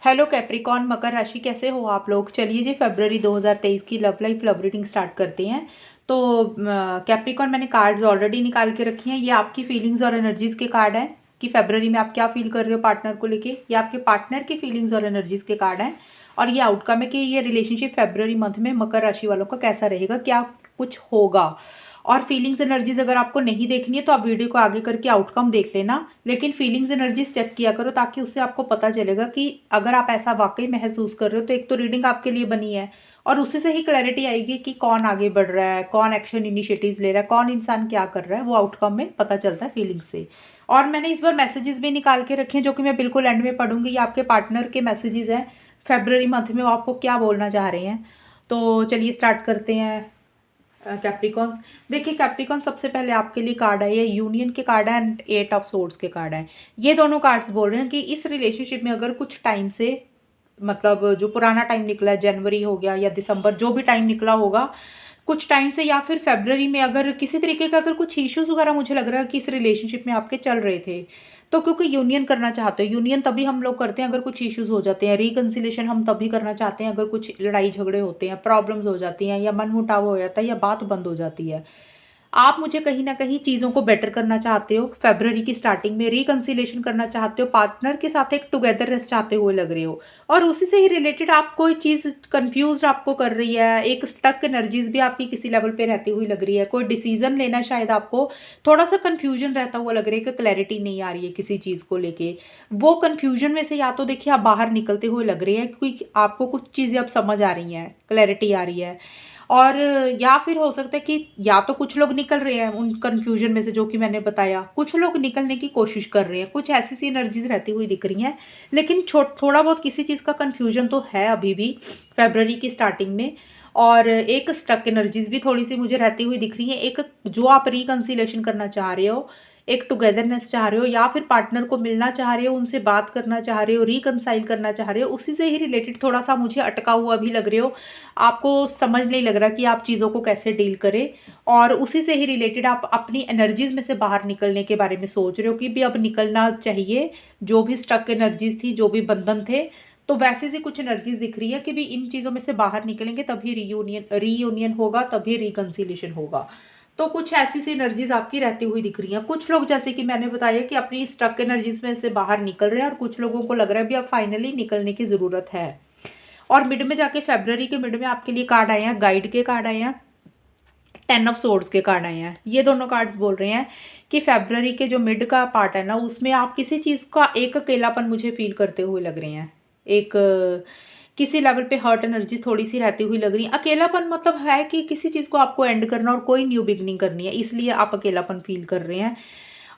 Hello Capricorn मकर राशि, कैसे हो आप लोग। चलिए जी, फरवरी 2023 की love life love reading start करते हैं। तो कैप्रिकॉन, मैंने कार्ड्स ऑलरेडी निकाल के रखी हैं। ये आपकी फीलिंग्स और एनर्जीज के कार्ड हैं कि फरवरी में आप क्या फील कर रहे हो पार्टनर को लेके। ये आपके पार्टनर की फीलिंग्स और एनर्जीज के कार्ड हैं। और ये आउटकम है कि ये रिलेशनशिप फरवरी मंथ में मकर राशि वालों का कैसा रहेगा, क्या कुछ होगा। और फीलिंग्स एनर्जीज अगर आपको नहीं देखनी है तो आप वीडियो को आगे करके आउटकम देख लेना, लेकिन फीलिंग्स एनर्जीज चेक किया करो ताकि उससे आपको पता चलेगा कि अगर आप ऐसा वाकई महसूस कर रहे हो तो एक तो रीडिंग आपके लिए बनी है और उससे से ही क्लैरिटी आएगी कि कौन आगे बढ़ रहा है, कौन एक्शन इनिशिएटिव्स ले रहा है, कौन इंसान क्या कर रहा है, वो आउटकम में पता चलता है फीलिंग से। और मैंने इस बार मैसेजेस भी निकाल के रखे हैं जो कि मैं बिल्कुल एंड में पढ़ूंगी। ये आपके पार्टनर के मैसेजेस हैं फेब्रवरी मंथ में, वो आपको क्या बोलना चाह रहे हैं। तो चलिए स्टार्ट करते हैं। कैप्रिकॉन्स, देखिए कैप्रिकॉन, सबसे पहले आपके लिए कार्ड है, ये यूनियन के कार्ड है एंड 8 ऑफ सोर्ड्स के कार्ड है। ये दोनों कार्ड्स बोल रहे हैं कि इस रिलेशनशिप में अगर कुछ टाइम से, मतलब जो पुराना टाइम निकला है, जनवरी हो गया या दिसंबर, जो भी टाइम निकला होगा कुछ टाइम से, या फिर फेब्रवरी में अगर किसी तरीके का अगर कुछ इश्यूज वगैरह मुझे लग रहा है कि इस रिलेशनशिप में आपके चल रहे थे, तो क्योंकि यूनियन करना चाहते हो, यूनियन तभी हम लोग करते हैं अगर कुछ इश्यूज हो जाते हैं, रिकन्सिलेशन हम तभी करना चाहते हैं अगर कुछ लड़ाई झगड़े होते हैं, प्रॉब्लम्स हो जाती हैं या मनमुटाव हो जाता है या बात बंद हो जाती है। आप मुझे कहीं ना कहीं चीज़ों को बेटर करना चाहते हो, फेब्रवरी की स्टार्टिंग में रिकन्सिलेशन करना चाहते हो, पार्टनर के साथ एक टुगेदरनेस चाहते हुए लग रहे हो। और उसी से ही रिलेटेड आप कोई चीज़ कंफ्यूज आपको कर रही है, एक स्टक एनर्जीज भी आपकी किसी लेवल पे रहती हुई लग रही है। कोई डिसीजन लेना शायद आपको थोड़ा सा कंफ्यूजन रहता हुआ लग रहा है कि क्लैरिटी नहीं आ रही है किसी चीज़ को लेके। वो कंफ्यूजन में से या तो देखिए आप बाहर निकलते हुए लग रहे हैं क्योंकि आपको कुछ चीज़ें अब समझ आ रही हैं, क्लैरिटी आ रही है। और या फिर हो सकता है कि या तो कुछ लोग निकल रहे हैं उन कन्फ्यूजन में से जो कि मैंने बताया, कुछ लोग निकलने की कोशिश कर रहे हैं, कुछ ऐसी सी एनर्जीज रहती हुई दिख रही हैं। लेकिन थोड़ा बहुत किसी चीज़ का कन्फ्यूजन तो है अभी भी फेब्रवरी की स्टार्टिंग में। और एक स्टक एनर्जीज भी थोड़ी सी मुझे रहती हुई दिख रही है। एक जो आप रिकन्सिलेशन करना चाह रहे हो, एक टुगेदरनेस चाह रहे हो, या फिर पार्टनर को मिलना चाह रहे हो, उनसे बात करना चाह रहे हो, रिकनसाइल करना चाह रहे हो, उसी से ही रिलेटेड थोड़ा सा मुझे अटका हुआ भी लग रहे हो। आपको समझ नहीं लग रहा कि आप चीज़ों को कैसे डील करें। और उसी से ही रिलेटेड आप अपनी एनर्जीज में से बाहर निकलने के बारे में सोच रहे हो कि भी अब निकलना चाहिए, जो भी स्टक एनर्जीज थी, जो भी बंधन थे। तो वैसे से कुछ एनर्जीज दिख रही है कि भी इन चीज़ों में से बाहर निकलेंगे तभी रीयूनियन होगा, तभी रिकन्सिलेशन होगा। तो कुछ ऐसी सी एनर्जीज आपकी रहती हुई दिख रही हैं। कुछ लोग, जैसे कि मैंने बताया, कि अपनी स्टक एनर्जीज में से बाहर निकल रहे हैं और कुछ लोगों को लग रहा है भी अब फाइनली निकलने की ज़रूरत है। और मिड में जाके फेब्रवरी के मिड में आपके लिए कार्ड आए हैं, गाइड के कार्ड आए हैं, 10 ऑफ सोर्ड्स के कार्ड आए हैं। ये दोनों कार्ड्स बोल रहे हैं कि फेब्रवरी के जो मिड का पार्ट है ना, उसमें आप किसी चीज़ का एक अकेलापन मुझे फील करते हुए लग रहे हैं। एक किसी लेवल पे हर्ट एनर्जी थोड़ी सी रहती हुई लग रही है। अकेलापन मतलब है कि किसी चीज़ को आपको एंड करना और कोई न्यू बिगनिंग करनी है, इसलिए आप अकेलापन फील कर रहे हैं।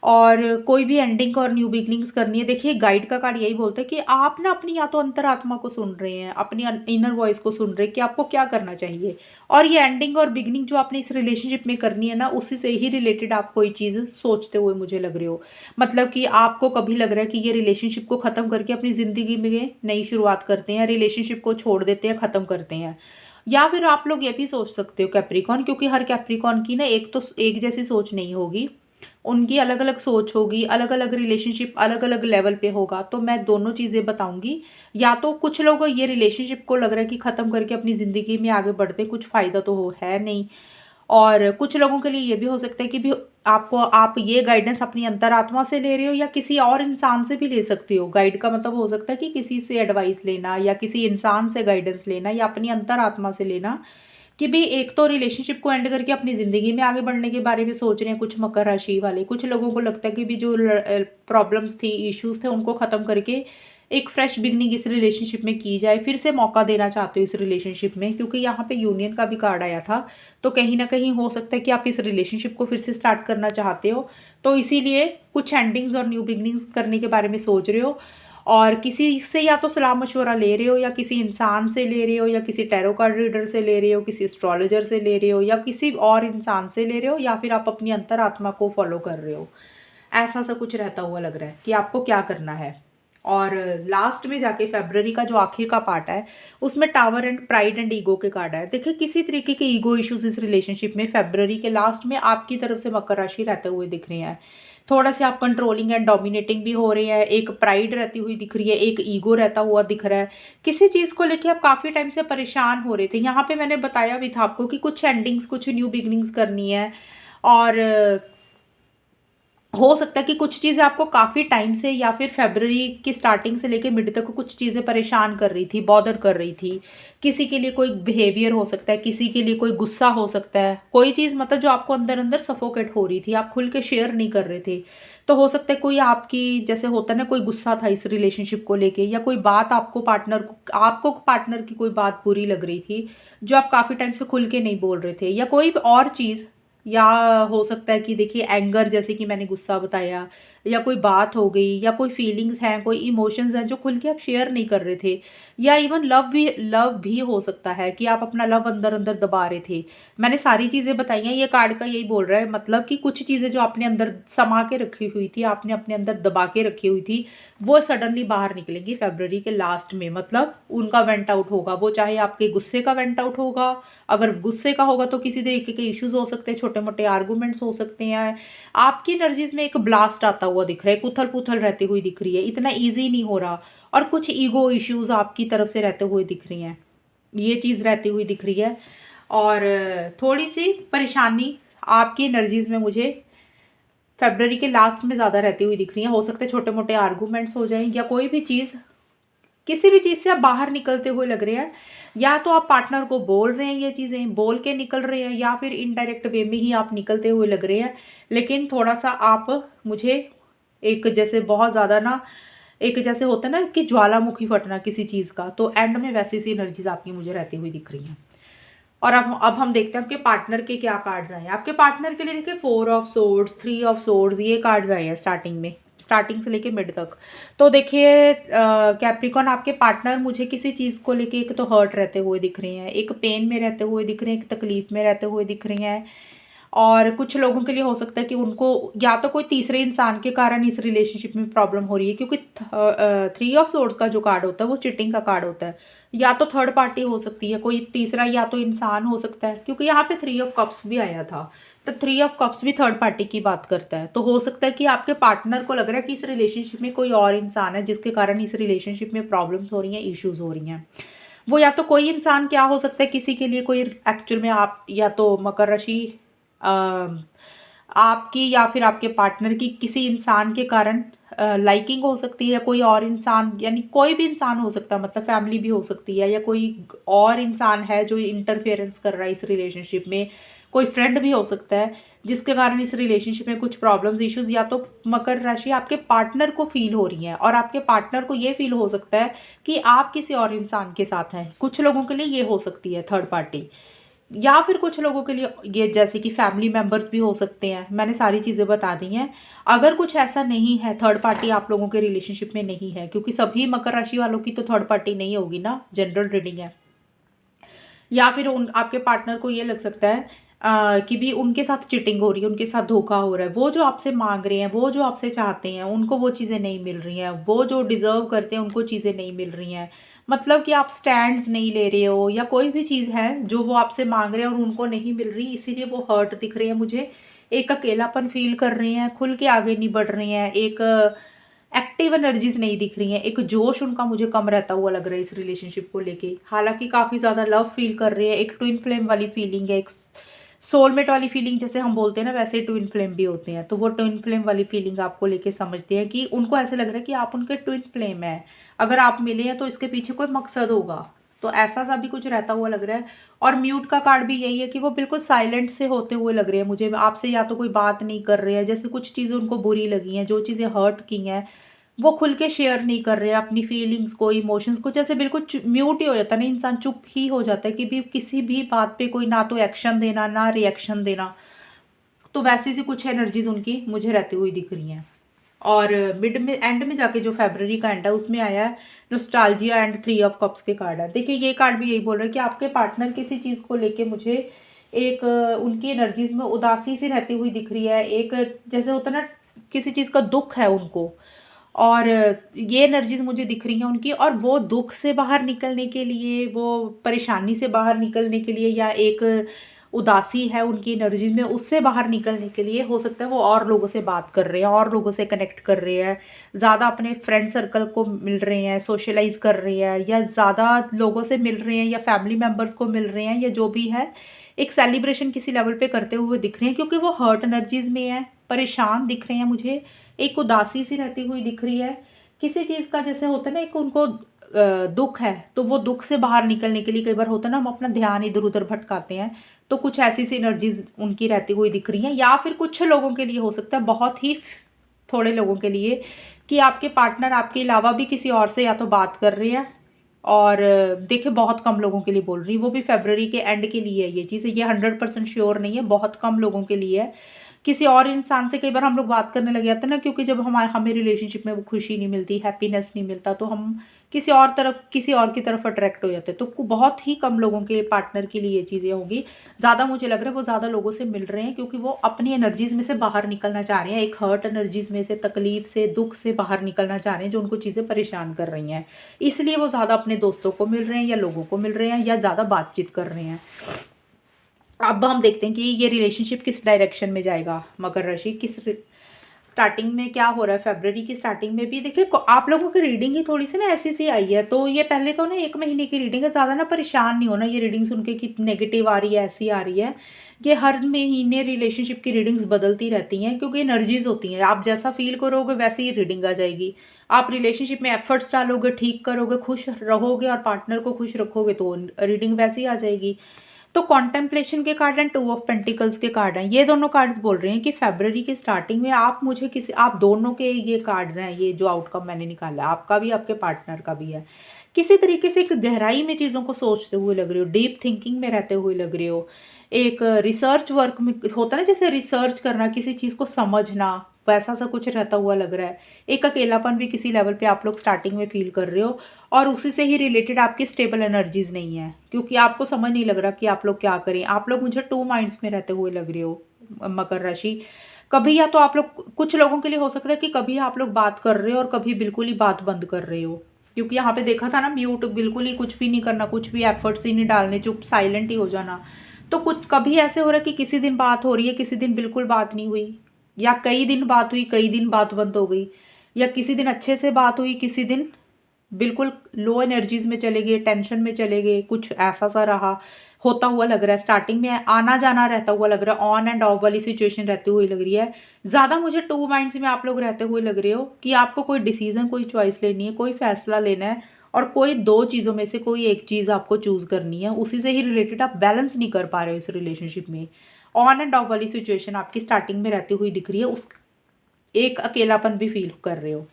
और कोई भी एंडिंग और न्यू बिगनिंग्स करनी है। देखिए गाइड का कार्ड यही बोलता है कि आप ना अपनी या तो अंतरात्मा को सुन रहे हैं, अपनी इनर वॉइस को सुन रहे हैं कि आपको क्या करना चाहिए। और ये एंडिंग और बिगनिंग जो आपने इस रिलेशनशिप में करनी है ना, उसी से ही रिलेटेड आप कोई चीज़ सोचते हुए मुझे लग रहे हो। मतलब कि आपको कभी लग रहा है कि ये रिलेशनशिप को ख़त्म करके अपनी ज़िंदगी में नई शुरुआत करते हैं, रिलेशनशिप को छोड़ देते हैं, ख़त्म करते हैं। या फिर आप लोग ये भी सोच सकते हो कैप्रिकॉन, क्योंकि हर कैप्रिकॉन की ना एक तो एक जैसी सोच नहीं होगी, उनकी अलग अलग सोच होगी, अलग अलग रिलेशनशिप अलग अलग लेवल पे होगा। तो मैं दोनों चीज़ें बताऊंगी। या तो कुछ लोग ये रिलेशनशिप को लग रहा है कि ख़त्म करके अपनी ज़िंदगी में आगे बढ़ते कुछ फ़ायदा तो हो है नहीं। और कुछ लोगों के लिए ये भी हो सकता है कि भी आप ये गाइडेंस अपनी अंतरात्मा से ले रहे हो या किसी और इंसान से भी ले सकते हो। गाइड का मतलब हो सकता है कि किसी से एडवाइस लेना या किसी इंसान से गाइडेंस लेना या अपनी अंतरात्मा से लेना। कि भी एक तो रिलेशनशिप को एंड करके अपनी ज़िंदगी में आगे बढ़ने के बारे में सोच रहे हैं कुछ मकर राशि वाले। कुछ लोगों को लगता है कि भी जो प्रॉब्लम्स थी, इश्यूज थे, उनको ख़त्म करके एक फ्रेश बिगनिंग इस रिलेशनशिप में की जाए, फिर से मौका देना चाहते हो इस रिलेशनशिप में, क्योंकि यहाँ पे यूनियन का भी कार्ड आया था। तो कहीं ना कहीं हो सकता है कि आप इस रिलेशनशिप को फिर से स्टार्ट करना चाहते हो। तो इसीलिए कुछ एंडिंग्स और न्यू बिगनिंग्स करने के बारे में सोच रहे हो। और किसी से या तो सलाह मशवरा ले रहे हो, या किसी इंसान से ले रहे हो, या किसी टैरो कार्ड रीडर से ले रहे हो, किसी एस्ट्रोलॉजर से ले रहे हो, या किसी और इंसान से ले रहे हो, या फिर आप अपनी अंतरात्मा को फॉलो कर रहे हो। ऐसा सा कुछ रहता हुआ लग रहा है कि आपको क्या करना है। और लास्ट में जाके फरवरी का जो आखिर का पार्ट है उसमें tower and pride and ego के कार्ड है। देखिए किसी तरीके के ईगो इश्यूज इस रिलेशनशिप में फरवरी के लास्ट में आपकी तरफ से मकर राशि रहते हुए दिख रहे हैं। थोड़ा से आप कंट्रोलिंग एंड डोमिनेटिंग भी हो रहे हैं, एक प्राइड रहती हुई दिख रही है, एक ईगो रहता हुआ दिख रहा है। किसी चीज़ को लेके आप काफ़ी टाइम से परेशान हो रहे थे। यहाँ पे मैंने बताया भी था आपको कि कुछ एंडिंग्स कुछ न्यू बिगनिंग्स करनी है। और हो सकता है कि कुछ चीज़ें आपको काफ़ी टाइम से या फिर फरवरी की स्टार्टिंग से लेके मिड तक कुछ चीज़ें परेशान कर रही थी, बॉदर कर रही थी। किसी के लिए कोई बिहेवियर हो सकता है, किसी के लिए कोई गुस्सा हो सकता है, कोई चीज़ मतलब जो आपको अंदर अंदर सफोकेट हो रही थी, आप खुल के शेयर नहीं कर रहे थे। तो हो सकता है कोई आपकी जैसे होता है ना, कोई गुस्सा था इस रिलेशनशिप को लेके, या कोई बात आपको पार्टनर की कोई बात बुरी लग रही थी जो आप काफ़ी टाइम से खुल के नहीं बोल रहे थे, या कोई और चीज़। या हो सकता है कि देखिए एंगर, जैसे कि मैंने गुस्सा बताया, या कोई बात हो गई, या कोई फीलिंग्स हैं, कोई इमोशंस हैं जो खुल के आप शेयर नहीं कर रहे थे। या इवन लव भी हो सकता है कि आप अपना लव अंदर अंदर दबा रहे थे। मैंने सारी चीज़ें बताई हैं, ये कार्ड का यही बोल रहा है, मतलब कि कुछ चीज़ें जो आपने अंदर समा के रखी हुई थी, आपने अपने अंदर दबा के रखी हुई थी, वो सडनली बाहर निकलेंगी फरवरी के लास्ट में। मतलब उनका वेंट आउट होगा, वो चाहे आपके गुस्से का वेंट आउट होगा। अगर गुस्से का होगा तो किसी तरीके के इश्यूज हो सकते हैं, छोटे मोटे आर्गूमेंट्स हो सकते हैं। आपकी एनर्जीज में एक ब्लास्ट आता हुआ दिख रहा है, एक उथल पुथल रहती हुई दिख रही है, इतना ईजी नहीं हो रहा। और कुछ ईगो इश्यूज आपकी तरफ से रहते हुए दिख रही हैं, ये चीज़ रहती हुई दिख रही है। और थोड़ी सी परेशानी आपकी एनर्जीज में मुझे फरवरी के लास्ट में ज़्यादा रहती हुई दिख रही है। हो सकते हैं छोटे मोटे आर्गूमेंट्स हो जाएं, या कोई भी चीज़, किसी भी चीज़ से आप बाहर निकलते हुए लग रहे हैं। या तो आप पार्टनर को बोल रहे हैं, ये चीज़ें बोल के निकल रहे हैं, या फिर इनडायरेक्ट वे में ही आप निकलते हुए लग रहे हैं। लेकिन थोड़ा सा आप मुझे एक जैसे बहुत ज़्यादा ना, एक जैसे होता है ना कि ज्वालामुखी फटना किसी चीज़ का, तो एंड में वैसी सी एनर्जीज आपकी मुझे रहती हुई दिख रही हैं। और अब हम देखते हैं आपके पार्टनर के क्या कार्ड्स आए हैं। आपके पार्टनर के लिए देखिए 4 ऑफ सोर्ड्स, 3 ऑफ सोर्ड्स, ये कार्ड्स आए हैं स्टार्टिंग में, स्टार्टिंग से लेके मिड तक। तो देखिए कैप्रिकॉन, आपके पार्टनर मुझे किसी चीज़ को लेके एक तो हर्ट रहते हुए दिख रहे हैं, एक पेन में रहते हुए दिख रहे हैं, एक तकलीफ में रहते हुए दिख रहे हैं। और कुछ लोगों के लिए हो सकता है कि उनको या तो कोई तीसरे इंसान के कारण इस रिलेशनशिप में प्रॉब्लम हो रही है, क्योंकि 3 ऑफ सोर्ड्स का जो कार्ड होता है वो चिटिंग का कार्ड होता है। या तो थर्ड पार्टी हो सकती है, कोई तीसरा, या तो इंसान हो सकता है, क्योंकि यहाँ पे 3 ऑफ कप्स भी आया था। तो 3 ऑफ कप्स भी थर्ड पार्टी की बात करता है। तो हो सकता है कि आपके पार्टनर को लग रहा है कि इस रिलेशनशिप में कोई और इंसान है जिसके कारण इस रिलेशनशिप में प्रॉब्लम्स हो रही हैं, इश्यूज हो रही हैं। वो या तो कोई इंसान क्या हो सकता है, किसी के लिए कोई एक्चुअल में आप, या तो मकर राशि आपकी या फिर आपके पार्टनर की किसी इंसान के कारण लाइकिंग हो सकती है, कोई और इंसान, यानी कोई भी इंसान हो सकता है, मतलब फैमिली भी हो सकती है, या कोई और इंसान है जो इंटरफेरेंस कर रहा है इस रिलेशनशिप में। कोई फ्रेंड भी हो सकता है जिसके कारण इस रिलेशनशिप में कुछ प्रॉब्लम्स इश्यूज, या तो मकर राशि आपके पार्टनर को फील हो रही हैं, और आपके पार्टनर को ये फील हो सकता है कि आप किसी और इंसान के साथ हैं। कुछ लोगों के लिए ये हो सकती है थर्ड पार्टी, या फिर कुछ लोगों के लिए ये जैसे कि फैमिली मेंबर्स भी हो सकते हैं। मैंने सारी चीज़ें बता दी हैं। अगर कुछ ऐसा नहीं है, थर्ड पार्टी आप लोगों के रिलेशनशिप में नहीं है, क्योंकि सभी मकर राशि वालों की तो थर्ड पार्टी नहीं होगी ना, जनरल रीडिंग है। या फिर उन आपके पार्टनर को ये लग सकता है कि भी उनके साथ चिटिंग हो रही है, उनके साथ धोखा हो रहा है, वो जो आपसे मांग रहे हैं, वो जो आपसे चाहते हैं, उनको वो चीज़ें नहीं मिल रही हैं, वो जो डिज़र्व करते हैं उनको चीज़ें नहीं मिल रही हैं। मतलब कि आप स्टैंड्स नहीं ले रहे हो, या कोई भी चीज़ है जो वो आपसे मांग रहे हैं और उनको नहीं मिल रही, इसीलिए वो हर्ट दिख रहे हैं मुझे। एक अकेलापन फील कर रहे हैं, खुल के आगे नहीं बढ़ रहे हैं, एक एक्टिव एनर्जीज नहीं दिख रही हैं, एक जोश उनका मुझे कम रहता हुआ लग रहा है इस रिलेशनशिप को लेके। हालांकि काफ़ी ज़्यादा लव फील कर रहे हैं, एक ट्विन फ्लेम वाली फीलिंग है, एक सोलमेट वाली फीलिंग जैसे हम बोलते हैं ना, वैसे ट्विन फ्लेम भी होते हैं। तो वो ट्विन फ्लेम वाली फीलिंग आपको लेके समझते हैं कि उनको ऐसे लग रहा है कि आप उनके ट्विन फ्लेम हैं। अगर आप मिले हैं तो इसके पीछे कोई मकसद होगा, तो ऐसा सा भी कुछ रहता हुआ लग रहा है। और म्यूट का कार्ड भी यही है कि वो बिल्कुल साइलेंट से होते हुए लग रहे हैं मुझे आपसे, या तो कोई बात नहीं कर रहे हैं, जैसे कुछ चीज़ें उनको बुरी लगी हैं, जो चीज़ें हर्ट की हैं वो खुल के शेयर नहीं कर रहे हैं अपनी फीलिंग्स को, इमोशंस को। जैसे बिल्कुल म्यूट ही हो जाता है ना इंसान, चुप ही हो जाता है कि भी किसी भी बात पे कोई ना तो एक्शन देना ना रिएक्शन देना। तो वैसी सी कुछ एनर्जीज उनकी मुझे रहती हुई दिख रही हैं। और मिड में एंड में जाके जो फरवरी का एंड है उसमें आया है नोस्टाल्जिया एंड 3 ऑफ कप्स के कार्ड है। देखिए ये कार्ड भी यही बोल रहा है कि आपके पार्टनर किसी चीज़ को लेके मुझे एक उनकी एनर्जीज में उदासी सी रहती हुई दिख रही है। एक जैसे होता है ना, किसी चीज़ का दुख है उनको, और ये एनर्जीज़ मुझे दिख रही हैं उनकी, और वो दुःख से बाहर निकलने के लिए, वो परेशानी से बाहर निकलने के लिए, या एक उदासी है उनकी एनर्जीज़ में, उससे बाहर निकलने के लिए हो सकता है वो और लोगों से बात कर रहे हैं, और लोगों से कनेक्ट कर रहे हैं, ज़्यादा अपने फ्रेंड सर्कल को मिल रहे हैं, सोशलाइज़ कर रहे हैं, या ज़्यादा लोगों से मिल रहे हैं, या फैमिली मेंबर्स को मिल रहे हैं, या जो भी है, एक सेलिब्रेशन किसी लेवल पे करते हुए दिख रहे हैं, क्योंकि वो हर्ट एनर्जीज़ में है, परेशान दिख रहे हैं मुझे, एक उदासी सी रहती हुई दिख रही है। किसी चीज़ का जैसे होता है ना, एक उनको दुःख है, तो वो दुःख से बाहर निकलने के लिए कई बार होता है ना, हम अपना ध्यान इधर-उधर भटकाते हैं, तो कुछ ऐसी सी एनर्जीज़ उनकी रहती हुई दिख रही हैं। या फिर कुछ लोगों के लिए हो सकता है, बहुत ही थोड़े लोगों के लिए, कि आपके पार्टनर आपके अलावा भी किसी और से या तो बात कर रहे हैं, और देखिए बहुत कम लोगों के लिए बोल रही हूँ, वो भी फ़रवरी के एंड के लिए है ये चीज़, ये 100% श्योर नहीं है, बहुत कम लोगों के लिए है। किसी और इंसान से कई बार हम लोग बात करने लग जाते हैं ना, क्योंकि जब हमें रिलेशनशिप में वो खुशी नहीं मिलती, हैप्पीनेस नहीं मिलता, तो हम किसी और की तरफ अट्रैक्ट हो जाते हैं। तो बहुत ही कम लोगों के पार्टनर के लिए ये चीज़ें होंगी। ज़्यादा मुझे लग रहा है वो ज़्यादा लोगों से मिल रहे हैं, क्योंकि वो अपनी एनर्जीज़ में से बाहर निकलना चाह रहे हैं, एक हर्ट एनर्जीज़ में से, तकलीफ़ से, दुःख से बाहर निकलना चाह रहे हैं, जो उनको चीज़ें परेशान कर रही हैं। इसलिए वो ज़्यादा अपने दोस्तों को मिल रहे हैं, या लोगों को मिल रहे हैं, या ज़्यादा बातचीत कर रहे हैं। अब हम देखते हैं कि ये रिलेशनशिप किस डायरेक्शन में जाएगा। मकर राशि स्टार्टिंग में क्या हो रहा है, फरवरी की स्टार्टिंग में भी देखिए आप लोगों की रीडिंग ही थोड़ी सी ना ऐसी सी आई है, तो ये पहले तो ना 1 महीने की रीडिंग है, ज़्यादा ना परेशान नहीं होना ये रीडिंग सुन के कि नेगेटिव आ रही है, ऐसी आ रही है। ये हर महीने रिलेशनशिप की रीडिंग्स बदलती रहती हैं, क्योंकि एनर्जीज होती हैं, आप जैसा फील करोगे वैसे ही रीडिंग आ जाएगी। आप रिलेशनशिप में एफर्ट्स डालोगे, ठीक करोगे, खुश रहोगे और पार्टनर को खुश रखोगे, तो रीडिंग वैसे ही आ जाएगी। तो कॉन्टेम्पलेशन के कार्ड एंड 2 ऑफ पेंटिकल्स के कार्ड हैं, ये दोनों कार्ड्स बोल रहे हैं कि फरवरी की स्टार्टिंग में आप दोनों के ये कार्ड्स हैं, ये जो आउटकम मैंने निकाला है, आपका भी आपके पार्टनर का भी है, किसी तरीके से एक गहराई में चीज़ों को सोचते हुए लग रहे हो, डीप थिंकिंग में रहते हुए लग रहे हो, एक रिसर्च वर्क में होता है ना, जैसे रिसर्च करना, किसी चीज़ को समझना, वैसा सा कुछ रहता हुआ लग रहा है। एक अकेलापन भी किसी लेवल पे आप लोग स्टार्टिंग में फील कर रहे हो, और उसी से ही रिलेटेड आपकी स्टेबल एनर्जीज नहीं है, क्योंकि आपको समझ नहीं लग रहा कि आप लोग क्या करें। आप लोग मुझे 2 माइंड्स में रहते हुए लग रहे हो, मकर राशि। कभी या तो आप लोग, कुछ लोगों के लिए हो सकता है कि कभी आप लोग बात कर रहे हो और कभी बिल्कुल ही बात बंद कर रहे हो, क्योंकि यहाँ पे देखा था ना, म्यूट, बिल्कुल ही कुछ भी नहीं करना, कुछ भी एफर्ट्स ही नहीं डालने, चुप साइलेंट ही हो जाना। तो कुछ कभी ऐसे हो रहा है कि किसी दिन बात हो रही है, किसी दिन बिल्कुल बात नहीं हुई, या कई दिन बात हुई, कई दिन बात बंद हो गई, या किसी दिन अच्छे से बात हुई, किसी दिन बिल्कुल लो एनर्जीज में चले गए, टेंशन में चले गए, कुछ ऐसा सा रहा, होता हुआ लग रहा है। स्टार्टिंग में आना जाना रहता हुआ लग रहा है, ऑन एंड ऑफ वाली सिचुएशन रहती हुई लग रही है। ज़्यादा मुझे 2 माइंड्स में आप लोग रहते हुए लग रहे हो कि आपको कोई डिसीजन, कोई चॉइस लेनी है, कोई फैसला लेना है, और कोई 2 चीज़ों में से कोई एक चीज़ आपको चूज़ करनी है, उसी से ही रिलेटेड आप बैलेंस नहीं कर पा रहे हो इस रिलेशनशिप में। ऑन एंड ऑफ वाली सिचुएशन आपकी स्टार्टिंग में रहती हुई दिख रही है, उस एक अकेलापन भी फील कर रहे हो।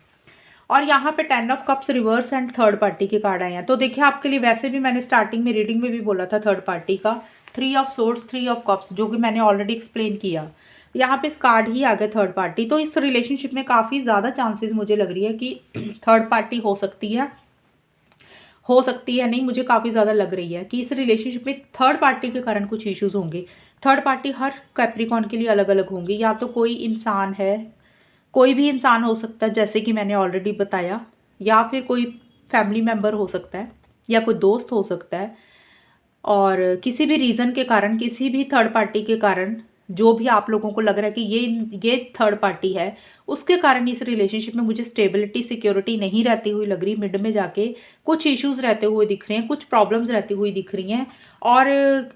और यहाँ पे 10 of cups reverse and third party के कार्ड आए हैं, तो देखिए आपके लिए वैसे भी मैंने स्टार्टिंग में रीडिंग में भी बोला था थर्ड पार्टी का, 3 ऑफ सोर्ड्स, 3 ऑफ कप्स, जो कि मैंने ऑलरेडी एक्सप्लेन किया। यहाँ पे कार्ड ही आ गया थर्ड पार्टी, तो इस रिलेशनशिप में काफ़ी ज़्यादा चांसेस मुझे लग रही है कि थर्ड पार्टी हो सकती है नहीं, मुझे काफ़ी ज़्यादा लग रही है कि इस रिलेशनशिप में थर्ड पार्टी के कारण कुछ इश्यूज होंगे। थर्ड पार्टी हर कैप्रिकॉन के लिए अलग अलग होंगी, या तो कोई इंसान है, कोई भी इंसान हो सकता है जैसे कि मैंने ऑलरेडी बताया, या फिर कोई फैमिली मेम्बर हो सकता है, या कोई दोस्त हो सकता है, और किसी भी रीज़न के कारण, किसी भी थर्ड पार्टी के कारण, जो भी आप लोगों को लग रहा है कि ये थर्ड पार्टी है, उसके कारण इस रिलेशनशिप में मुझे स्टेबिलिटी, सिक्योरिटी नहीं रहती हुई लग रही। मिड में जाके कुछ इश्यूज रहते हुए दिख रहे हैं, कुछ प्रॉब्लम्स रहती हुई दिख रही हैं, और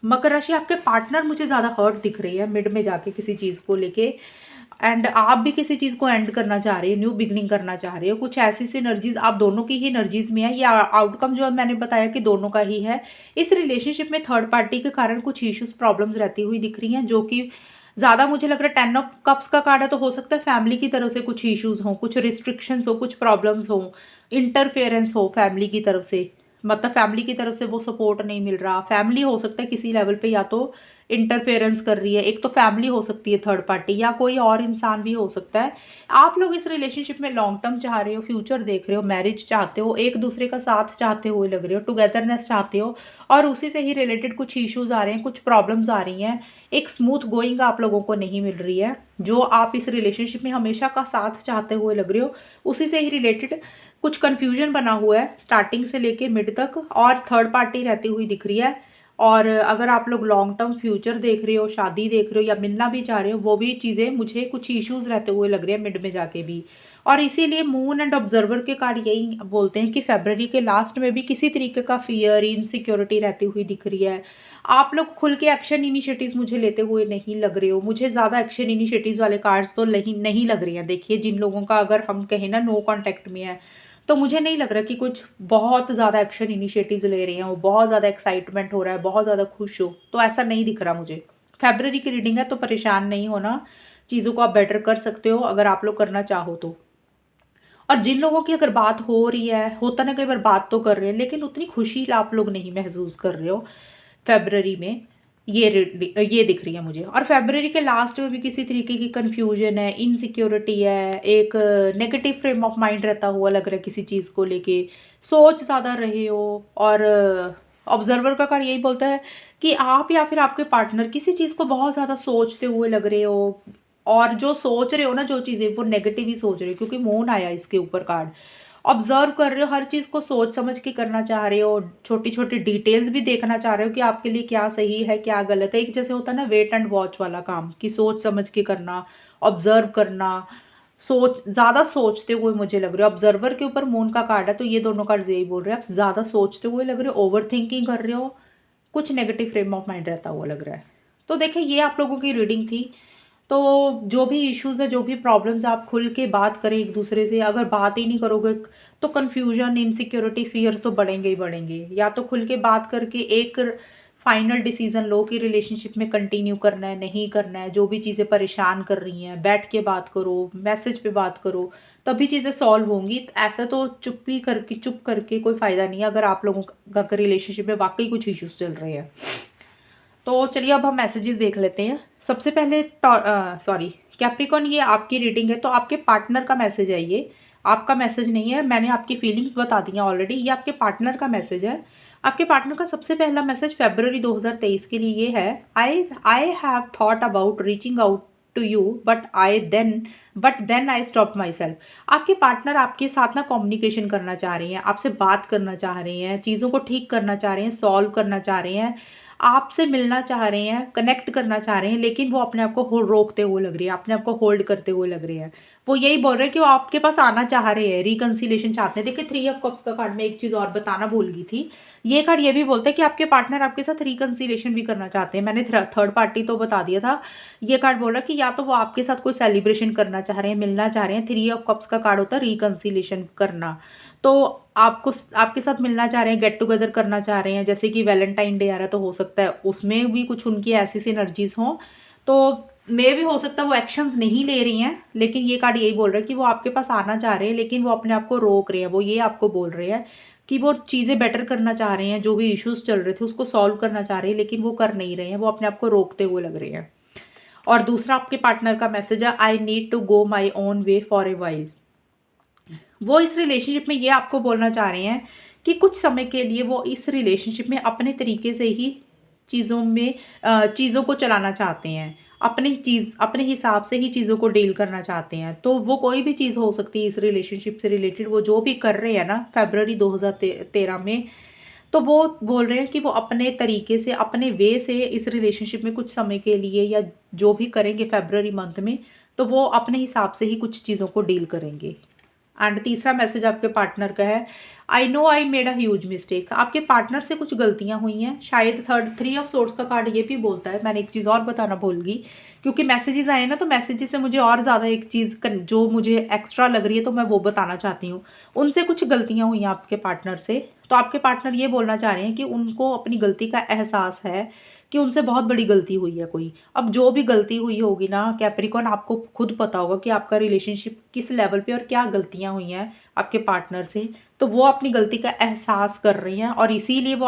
मकर राशि आपके पार्टनर मुझे ज़्यादा हर्ट दिख रही है मिड में जाके किसी चीज़ को लेके, एंड आप भी किसी चीज़ को एंड करना चाह रहे हो, न्यू बिगनिंग करना चाह रहे हो, कुछ ऐसी सी एनर्जीज आप दोनों की ही एनर्जीज में है, या आउटकम जो मैंने बताया कि दोनों का ही है। इस रिलेशनशिप में थर्ड पार्टी के कारण कुछ इश्यूज, प्रॉब्लम्स रहती हुई दिख रही हैं, जो कि ज़्यादा मुझे लग रहा है 10 ऑफ कप्स का कार्ड है, तो हो सकता है फैमिली की तरफ से कुछ इश्यूज हों, कुछ रिस्ट्रिक्शंस हो, कुछ प्रॉब्लम्स हो, इंटरफेरेंस हो फैमिली की तरफ से, मतलब फैमिली की तरफ से वो सपोर्ट नहीं मिल रहा। फैमिली हो सकता है किसी लेवल पे या तो इंटरफेरेंस कर रही है। एक तो फैमिली हो सकती है थर्ड पार्टी, या कोई और इंसान भी हो सकता है। आप लोग इस रिलेशनशिप में लॉन्ग टर्म चाह रहे हो, फ्यूचर देख रहे हो, मैरिज चाहते हो, एक दूसरे का साथ चाहते हुए लग रहे हो, टुगेदरनेस चाहते हो, और उसी से ही रिलेटेड कुछ इश्यूज आ रहे हैं, कुछ प्रॉब्लम्स आ रही हैं। एक स्मूथ गोइंग आप लोगों को नहीं मिल रही है। जो आप इस रिलेशनशिप में हमेशा का साथ चाहते हुए लग रहे हो, उसी से ही रिलेटेड कुछ कन्फ्यूजन बना हुआ है स्टार्टिंग से लेके मिड तक, और थर्ड पार्टी रहती हुई दिख रही है। और अगर आप लोग लॉन्ग टर्म फ्यूचर देख रहे हो, शादी देख रहे हो, या मिलना भी चाह रहे हो, वो भी चीज़ें मुझे कुछ इश्यूज रहते हुए लग रहे हैं मिड में जाके भी। और इसीलिए मून एंड ऑब्जर्वर के कार्ड यही बोलते हैं कि फेब्रवरी के लास्ट में भी किसी तरीके का फियर, इनसिक्योरिटी रहती हुई दिख रही है। आप लोग खुल के एक्शन इनिशिएटिव्स मुझे लेते हुए नहीं लग रहे हो। मुझे ज़्यादा एक्शन इनिशिएटिव्स वाले कार्ड्स तो नहीं लग रहे हैं। देखिए, जिन लोगों का अगर हम कहें ना नो कॉन्टैक्ट में है, तो मुझे नहीं लग रहा कि कुछ बहुत ज़्यादा एक्शन इनिशिएटिव्स ले रहे हैं, वो बहुत ज़्यादा एक्साइटमेंट हो रहा है, बहुत ज़्यादा खुश हो, तो ऐसा नहीं दिख रहा मुझे। फेब्रवरी की रीडिंग है तो परेशान नहीं होना, चीज़ों को आप बेटर कर सकते हो अगर आप लोग करना चाहो तो। और जिन लोगों की अगर बात हो रही है, होता ना कई बार बात तो कर रहे हैं लेकिन उतनी खुशी आप लोग नहीं महसूस कर रहे हो फेब्रवरी में, ये दिख रही है मुझे। और फेब्रवरी के लास्ट में भी किसी तरीके की कंफ्यूजन है, इनसिक्योरिटी है, एक नेगेटिव फ्रेम ऑफ माइंड रहता हुआ लग रहा है किसी चीज़ को लेके, सोच ज़्यादा रहे हो। और ऑब्जर्वर का कार्ड यही बोलता है कि आप या फिर आपके पार्टनर किसी चीज़ को बहुत ज़्यादा सोचते हुए लग रहे हो, और जो सोच रहे हो ना, जो चीज़ें वो नेगेटिव ही सोच रहे हो, क्योंकि मून आया इसके ऊपर कार्ड। ऑब्जर्व कर रहे हो, हर चीज़ को सोच समझ के करना चाह रहे हो, छोटी छोटी डिटेल्स भी देखना चाह रहे हो कि आपके लिए क्या सही है क्या गलत है। एक जैसे होता है ना वेट एंड वॉच वाला काम, कि सोच समझ के करना, ऑब्जर्व करना, ज़्यादा सोचते हुए मुझे लग रहे हो। ऑब्जर्वर के ऊपर मून का कार्ड है, तो ये दोनों कार्ड यही बोल रहे हैं, आप ज़्यादा सोचते हुए लग रहे हो, ओवर थिंकिंग कर रहे हो, कुछ नेगेटिव फ्रेम ऑफ माइंड रहता हुआ लग रहा है। तो देखिए, ये आप लोगों की रीडिंग थी। तो जो भी इश्यूज़ है, जो भी प्रॉब्लम्स, आप खुल के बात करें एक दूसरे से। अगर बात ही नहीं करोगे तो कन्फ्यूजन, इनसिक्योरिटी, फियर्स तो बढ़ेंगे ही बढ़ेंगे। या तो खुल के बात करके एक फाइनल डिसीजन लो कि रिलेशनशिप में कंटिन्यू करना है नहीं करना है। जो भी चीज़ें परेशान कर रही हैं, बैठ के बात करो, मैसेज पे बात करो, तभी चीज़ें सॉल्व होंगी। ऐसा तो चुप करके कोई फ़ायदा नहीं है अगर आप लोगों का रिलेशनशिप में वाकई कुछ इश्यूज़ चल रहे हैं। तो चलिए, अब हम मैसेजेस देख लेते हैं। सबसे पहले सॉरी, कैप्रिकॉन, ये आपकी रीडिंग है तो आपके पार्टनर का मैसेज है। ये आपका मैसेज नहीं है, मैंने आपकी फीलिंग्स बता दी हैं ऑलरेडी। ये आपके पार्टनर का मैसेज है। आपके पार्टनर का सबसे पहला मैसेज फरवरी 2023 के लिए ये है। I have thought about reaching out to you but then I stop myself. आपके पार्टनर आपके साथ ना कम्युनिकेशन करना चाह रहे हैं, आपसे बात करना चाह रहे हैं, चीज़ों को ठीक करना चाह रहे हैं, सॉल्व करना चाह रहे हैं, आपसे मिलना चाह रहे हैं, कनेक्ट करना चाह रहे हैं, लेकिन वो अपने आप को रोकते हुए लग रही है, अपने आप को होल्ड करते हुए लग रहे हैं। वो यही बोल रहे हैं कि वो आपके पास आना चाह रहे हैं, रिकंसिलेशन चाहते हैं। देखिए, 3 ऑफ कप्स का कार्ड में एक चीज़ और बताना भूल गई थी। ये कार्ड ये भी बोलता है कि आपके पार्टनर आपके साथ रिकंसिलेशन भी करना चाहते हैं। मैंने थर्ड पार्टी तो बता दिया था। ये कार्ड बोल रहा है कि या तो वो आपके साथ कोई सेलिब्रेशन करना चाह रहे हैं, मिलना चाह रहे हैं। 3 ऑफ कप्स का कार्ड होता है रिकंसिलेशन करना। तो आपको आपके साथ मिलना चाह रहे हैं, गेट टुगेदर करना चाह रहे हैं, जैसे कि वैलेंटाइन डे आ रहा है तो हो सकता है उसमें भी कुछ उनकी ऐसी सी एनर्जीज हों। तो मे भी हो सकता है वो एक्शंस नहीं ले रही हैं, लेकिन ये कार्ड यही बोल रहा है कि वो आपके पास आना चाह रहे हैं, लेकिन वो अपने आप को रोक रहे हैं। वो ये आपको बोल रहे हैं कि वो चीज़ें बेटर करना चाह रहे हैं, जो भी इश्यूज चल रहे थे उसको सॉल्व करना चाह रहे हैं, लेकिन वो कर नहीं रहे हैं, वो अपने आप को रोकते हुए लग रहे हैं। और दूसरा आपके पार्टनर का मैसेज है, I need to go my own way for a while. वो इस रिलेशनशिप में ये आपको बोलना चाह रहे हैं कि कुछ समय के लिए वो इस रिलेशनशिप में अपने तरीके से ही चीज़ों को चलाना चाहते हैं, अपने हिसाब से ही चीज़ों को डील करना चाहते हैं। तो वो कोई भी चीज़ हो सकती है इस रिलेशनशिप से रिलेटेड, वो जो भी कर रहे हैं ना फरवरी 2013 में, तो वो बोल रहे हैं कि वो अपने तरीके से, अपने वे से इस रिलेशनशिप में कुछ समय के लिए, या जो भी करेंगे फरवरी मंथ में, तो वो अपने हिसाब से ही कुछ चीज़ों को डील करेंगे। एंड तीसरा मैसेज आपके पार्टनर का है, I know I made a huge mistake. आपके पार्टनर से कुछ गलतियां हुई हैं शायद। 3 ऑफ सोर्ड्स का कार्ड ये भी बोलता है। मैंने एक चीज़ और बताना भूल गई, क्योंकि मैसेजेस आए ना, तो मैसेजेस से मुझे और ज़्यादा एक चीज़ जो मुझे एक्स्ट्रा लग रही है तो मैं वो बताना चाहती हूँ। उनसे कुछ गलतियाँ हुई हैं आपके पार्टनर से, तो आपके पार्टनर ये बोलना चाह रहे हैं कि उनको अपनी गलती का एहसास है कि उनसे बहुत बड़ी गलती हुई है कोई। अब जो भी गलती हुई होगी ना कैप्रिकॉन, आपको खुद पता होगा कि आपका रिलेशनशिप किस लेवल पे और क्या गलतियां हुई हैं आपके पार्टनर से। तो वो अपनी गलती का एहसास कर रही हैं और इसीलिए वो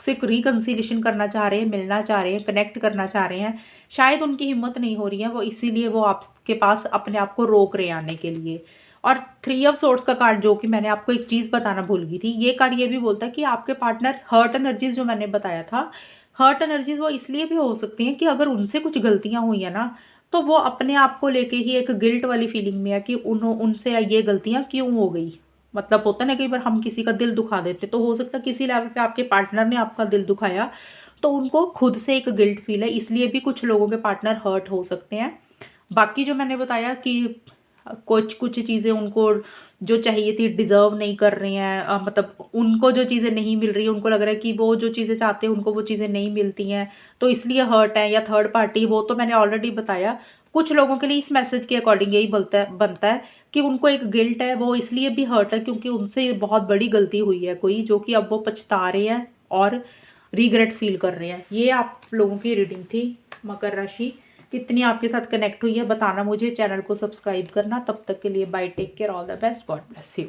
से रिकंसिलिएशन करना चाह रहे हैं, मिलना चाह रहे हैं, कनेक्ट करना चाह रहे हैं, शायद उनकी हिम्मत नहीं हो रही है, वो इसीलिए वो आपके पास अपने आप को रोक रहे हैं आने के लिए। और 3 ऑफ सोर्ड्स का कार्ड, जो कि मैंने आपको एक चीज़ बताना भूल गई थी, ये कार्ड ये भी बोलता है कि आपके पार्टनर हर्ट एनर्जीज, जो मैंने बताया था, हर्ट एनर्जीज वो इसलिए भी हो सकती हैं कि अगर उनसे कुछ गलतियां हुई है ना, तो वो अपने आप को लेके ही एक गिल्ट वाली फीलिंग में है कि उनसे ये गलतियां क्यों हो गई। मतलब होता ना, कई बार हम किसी का दिल दुखा देते, तो हो सकता है किसी लेवल पे आपके पार्टनर ने आपका दिल दुखाया, तो उनको खुद से एक गिल्ट फील है, इसलिए भी कुछ लोगों के पार्टनर हर्ट हो सकते हैं। बाकी जो मैंने बताया कि कुछ कुछ चीज़ें उनको जो चाहिए थी डिज़र्व नहीं कर रही हैं, मतलब उनको जो चीज़ें नहीं मिल रही हैं, उनको लग रहा है कि वो जो चीज़ें चाहते हैं उनको वो चीज़ें नहीं मिलती हैं, तो इसलिए हर्ट है, या थर्ड पार्टी, वो तो मैंने ऑलरेडी बताया। कुछ लोगों के लिए इस मैसेज के अकॉर्डिंग यही बनता है कि उनको एक गिल्ट है, वो इसलिए भी हर्ट है क्योंकि उनसे बहुत बड़ी गलती हुई है कोई, जो कि अब वो पछता रहे हैं और रिग्रेट फील कर रहे हैं। ये आप लोगों की रीडिंग थी। मकर राशि कितनी आपके साथ कनेक्ट हुई है बताना मुझे, चैनल को सब्सक्राइब करना। तब तक के लिए bye, take care, all the best, God bless you.